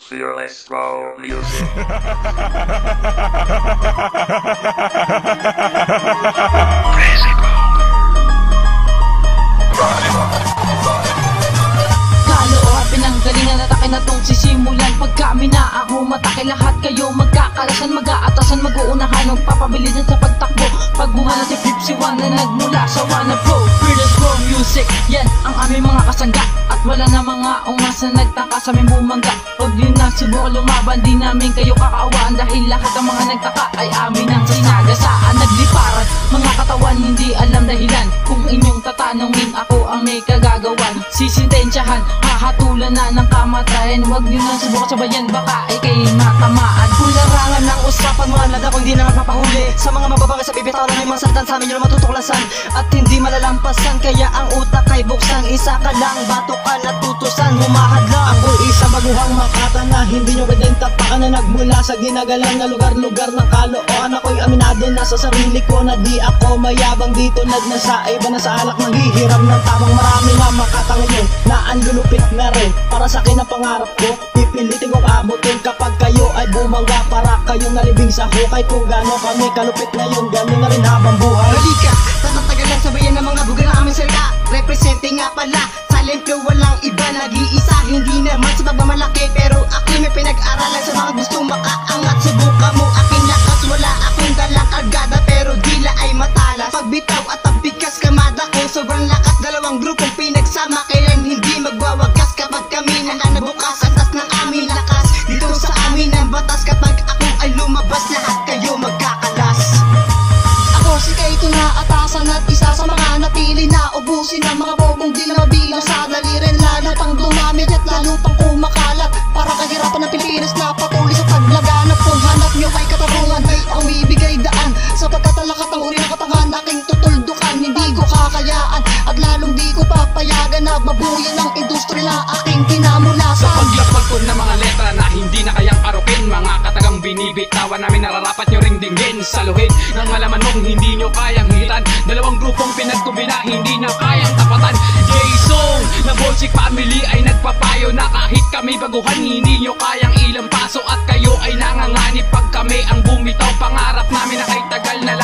Fearless Pro Music. Crazy Bro. Kaloohan, pinanggalingan at akin na tong sisimulan. Pag kami na ako matake, lahat kayo magkakalasan, mag-aatasan, mag-uunahan, magpapabilisan sa pagtakbo. Pag bumalan si Flipsy One na nagmula sa Wanna Pro. Fearless Pro Music, yan ang aming mga kasangga. At wala na mga ungas na nagtaka sa aming bumangga. Pag yun na subukan lumaban, di namin kayo kakaawaan. Dahil lahat ng mga nagtaka ay amin ang sinagasaan. Nagliparan, mga katawan hindi alam dahilan. Kung inyong tatanungin, ako ang may kagagawan. Sisintensyahan, hahatulan na ng kamatayan. Huwag nyo na subukan sa bayan, baka ay kayo matamaan. Kularangan ng usapan, mga lada kung di na magpapahuli. Sa mga mababangas sa bibitaw lang ay mga saltan sa amin nyo na matutuklasan. At hindi malalampasan, kaya ang utak ay buksan. Isa ka lang, bato ka natutusan, humahadlang. Ako isa baguhang makata na hindi nyo pwedeng tapakan, na nagmula sa ginagalang na lugar-lugar ng kalooan. Ako'y aminado na sa sarili ko na di ako mayabang dito. Nagnasa iba na sa alak, manghihiram ng tamang. Marami na makata ngayon na ang lulupit na rin. Para sa akin ang pangarap ko, pipilitin kong abutin. Kapag kayo ay bumangga, para kayong nalibing sa hukay. Kung gano'n kami kalupit ngayon, gano'n na rin habang buhay. Halika, tatatagalan sabayan ng mga buga ng aming salita. Representing nga pala, silent flow, walang iba, nag-iisa. Hindi naman sa pagmamalaki, pero ako'y may pinag-aralan. Sa mga gustong makaangat, subukan mo aking lakas. Wala akong dalang kargada, pero dila ay matalas. Pagbitaw at pagbigas, kamada ko sobrang lakas. Dalawang grupong pinagsama, kailan hindi magwawagas. Kapag kami nabukas, atas ng aming lakas. Dito sa amin ang batas, kapag ako ay lumabas, lahat kayo magkakalas. Ako si Kaito na atasan at isa sa mga napili na ubusin ng mga bobong di na mabilang sa dalirin. Lalo pang dumami at lalo pang kumakalat. Para kahirapan ng Pilipinas na patuloy sa paglaganap. Kung hanap nyo ay katarungan, ay ako ibigay daan. Sapagkat ang lakat ng uri ng katangan aking tutuldukan. Hindi ko kakayaan at lalong di ko papayagan na mabuyan ng industriya na aking kinamulasan. Sa paglapag ko ng mga letra na hindi na kayang arupin, mga katagang binibitawan namin nararapat nyo ring dinggin. Saluhin ng malaman mong hindi nyo kayang hitan. Dalawang grupong pinagkubina, hindi na kayang tapatan. Jason na Bolsik family ay nagpapayo na kahit kami baguhan, hindi nyo kayang ilang paso. At kayo ay nanganganib pag kami ang bumitaw. Pangarap namin na kay tagal na